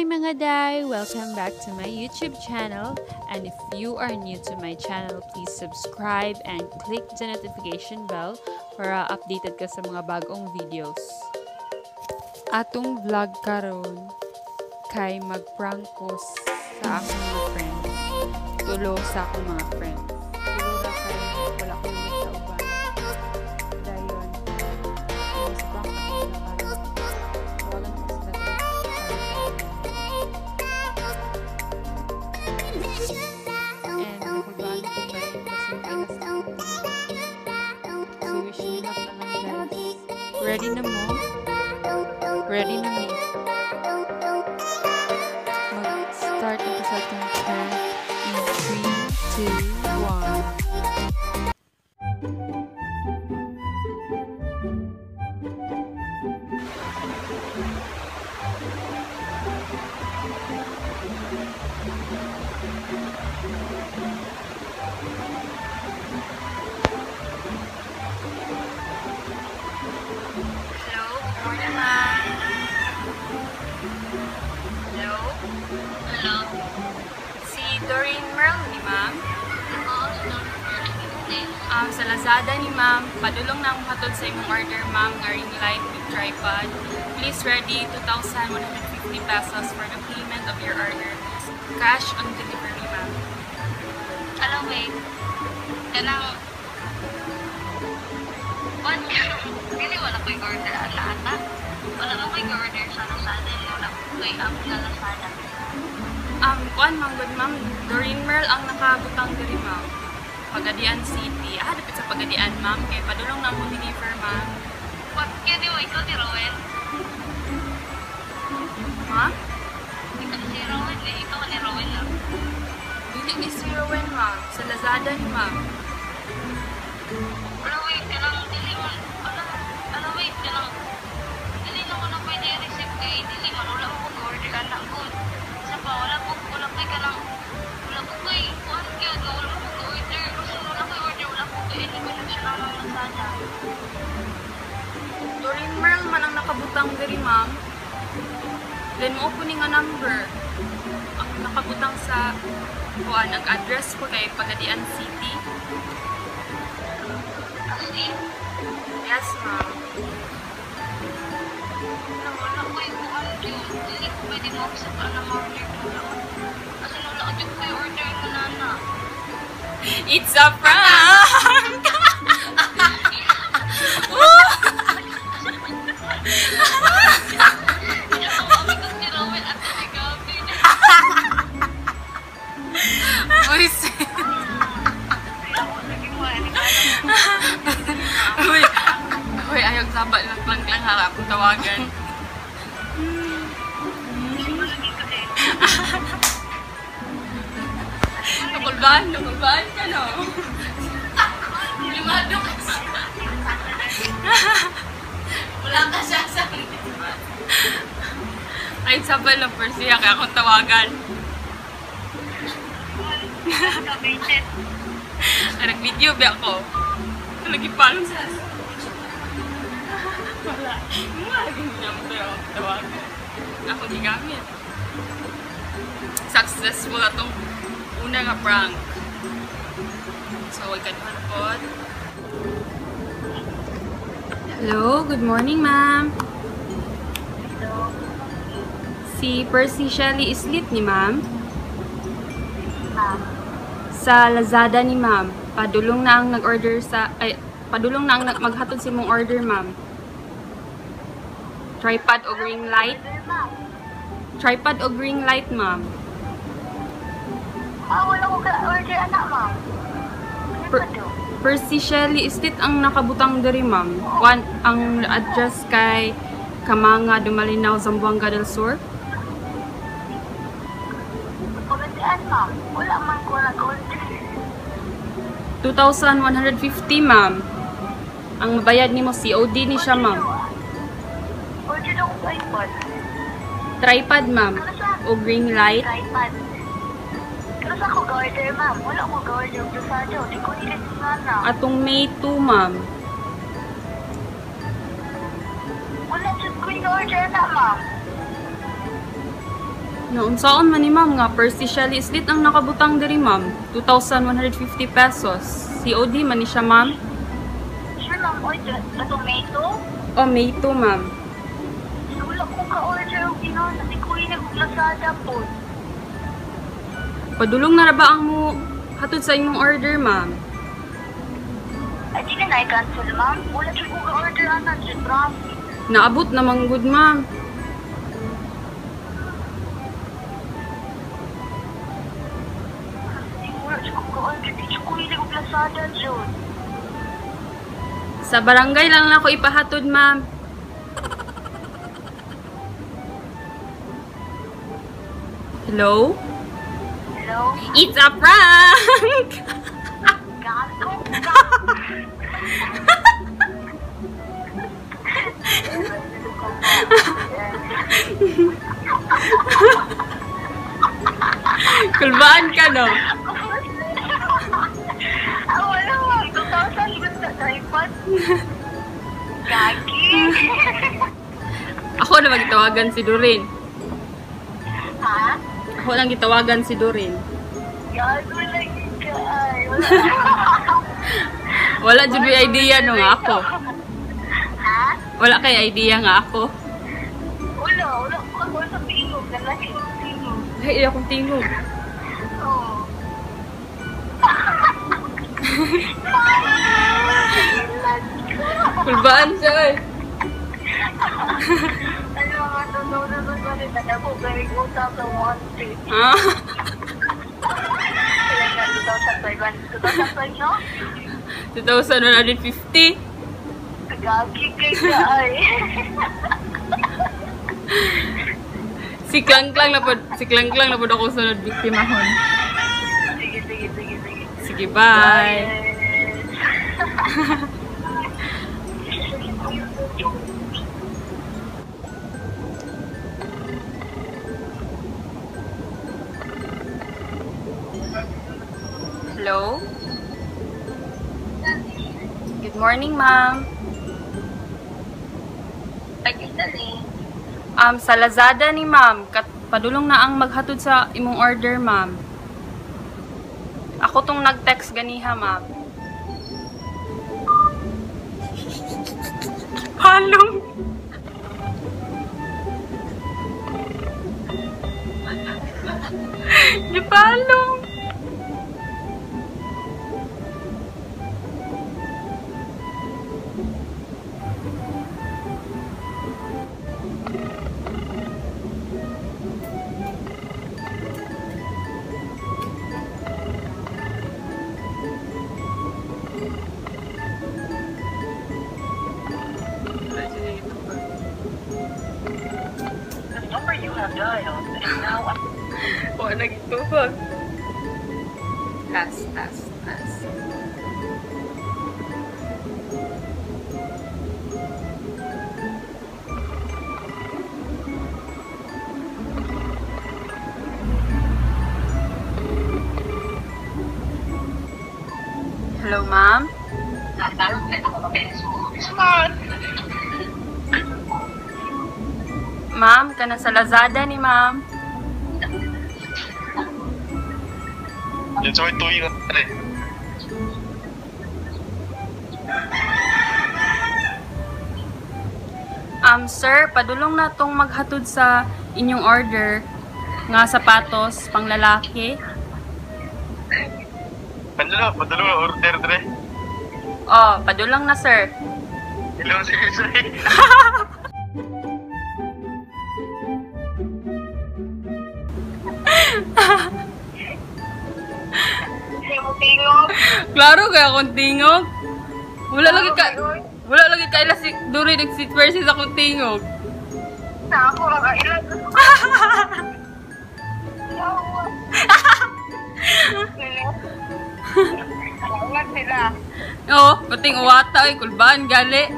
Hi mga day! Welcome back to my YouTube channel, and if you are new to my channel, please subscribe and click the notification bell para updated ka sa mga bagong videos. Atong vlog karon kay mag-prank ko sa akong mga friends. Tulo sa akong mga friends. Tulo na kay wala ko yung sa uban. Dayon, mas prank ako sila karon. Tawagan ko sila karon. And nakugaan ko kayo kasi may so wish me luck naman guys. Ready na mo? Ready na me? Mag-start na sa ating prank in 3, 2, 1. Doreen Merle ni ma'am. Sa Lazada ni ma'am, padulong na ang hatod sa imong order ma'am nga ring light with tripod. Please ready 2,150 pesos for the payment of your order. Cash on delivery ma'am. Alam wait. Kanang Dili wala ko yung order ata. Wala ko yung order sa Lazada. Wala ko yung app sa Lazada. Kuan ma'am, good ma'am. Doreen Merle ang nakabutang diri ma'am. Pagadian City. Dapit sa Pagadian ma'am. Kaya padulong na mo deliver ma'am. What? Kaya di mo ikaw ni Rowan? Ha? Ikaw si Rowan eh. Ikaw ni Rowan lang. Dili ni si Rowan ma'am. Sa Lazada ni ma'am. Alam wait, kanang dili mo. Alam wait, kanang dili na ko na pwede receive kay dili man. Wala ko order anak ko. Wala ko kanang wala ko kay kuhan kaya wala ko order kasi wala ko order wala ko kay hindi ko na siya lang Lazada. Doreen Merle man ang nakabutang diri ma'am. Then mo opening nga number. Ang nakabutang sa kuan ang address ko kay Pagadian City. Kasi Yes ma'am. wala ko yung kuhan kaya hindi ko pwede ma-accept na ma-order ko lang. Kasi wala ko yung kay order mo nana. It's a prank! Uy, ayaw sabat lang harap kung tawagan. Nakulbaan ka no? Limado ka siya. Wala ka siya sa ay, sabay lang per siya kaya akong tawagan. Nag-video ba ako? Lagi parang sa wala. Lagi niya mo tayo tawagan. Ako gigamit. Successful atong una nga prank. So, huwag ka naman. Hello, good morning ma'am. Si Percy Shelley Islit ni ma'am. Sa Lazada ni ma'am. Padulong na ang nag-order sa padulong na ang maghatod si mong order ma'am. Tripod o ring light. Tripod o ring light ma'am. Wala ko ka-order anak, ma'am. Percy Shelley Islit ang nakabutang diri ma'am. Ang address kay Kamanga, Dumalinaw, Zamboanga del Sur. Pagkatian, ma'am. Wala man ko nag-order. 2,150 ma'am. Ang mabayad nimo COD ni siya ma'am. Order ako tripod. Tripod ma'am. O ring light. Tripod. Kasi ako ga-order, ma'am. Wala ko ga-order sa Lazada. Hindi ko nilit nga na. Atong May 2 ma'am. Wala dyan ko yung order na, ma'am. Naunsaon man ni ma'am nga per specialist ang nakabutang diri ma'am. 2,150 pesos. COD man ni siya ma'am. Sure lang, order na tomato. O May 2 ma'am. Wala ko ka-order ang ginawa. Hindi ko Lazada po. Padulong na ra ba ang mo hatod sa imong order ma'am? Ay, di na i-cancel, ma'am. Wala siya ko ka-order anan. Diyan, promise. Naabot namang good ma'am. Wala siya ko ka-order. Di siya ko Lazada, Jun. Sa barangay lang na ako ipahatod ma'am. Hello? Hello? It's a prank! Gago ka! Kulbaan ka no? Wala mo. 2,000 good na tripod. Gagi. Ako na magtawagan si Doreen. Ha? Ako lang gitawagan si Doreen. Gago lagi ka ay. Wala jud may idea no nga ako. Ha? Wala kay idea nga ako. Wala ko ako sa tingog. Lalaki sa tingog. Ay, akong tingog. Oo. Kulbaan siya eh. Ano nga, nunod ko rin na ako. Very good out of 150. Ah? Kaya nga, 2,500. 2,500, no? 2,150. Gagi kay ka ay. Si Klangklang na po ako sunod biktimahon. Sige. Sige, bye. Hello? Good morning, ma'am. Ay, dali. Sa Lazada ni ma'am, padulong na ang maghatod sa imong order, ma'am. Ako tong nag-text ganiha, ma'am. Halong. Di palong. The number you have dialed is now O, nagtubag. Tas. Hello, ma'am? Ma'am, kana sa Lazada ni ma'am. Yan sa may tuyo na rin. Sir, padulong na tong maghatod sa inyong order nga sapatos pang lalaki. Padalo order dre. Oh, padulong na, sir. Hello, sige. Hindi mo tingog. Klaro kaya akong tingog. Wala lagi kaila si Duri nag-sit versus akong tingog. Na ako lang ilan. Alam sila. Oo, pating uwata ay kulbaan gali.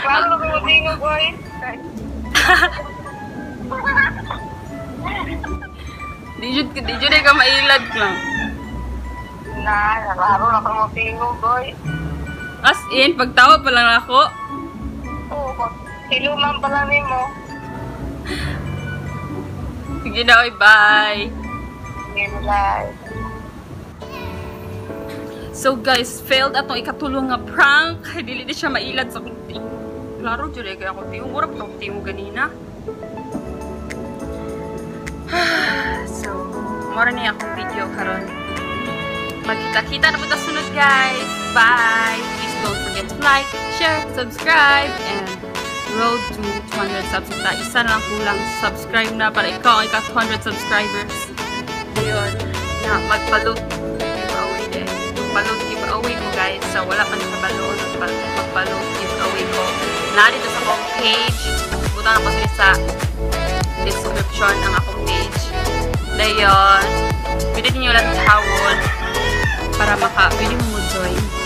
Paano ko tingog, boy? Di jud ka mailad lang. Naklaro na ko mo tingog, boy. As in, pagtawa pa lang ako. Oo, Iluman pala mo. Sige na, oy, bye! Bye. So guys, failed atong ikatulong nga prank. Dili di siya mailad sa kunti. Klaro, dyan kaya ako tiyo. Mura pa ako tiyo ganina. So, mura niya akong video karon. Magkita-kita na mo ta sunod guys. Bye! Please don't forget to like, share, subscribe, and road to 200 subs. Isa na lang kulang. Subscribe na para ikaw ay ka-200 subscribers. Ayun. Na, magpaloot giveaway ko guys. So, wala pa nang kabaloon. Magpaloot giveaway ko. Narito sa akong page. Butang ako sa description ang akong page. Dayon, pwede nyo lang tawon para pwede mo join.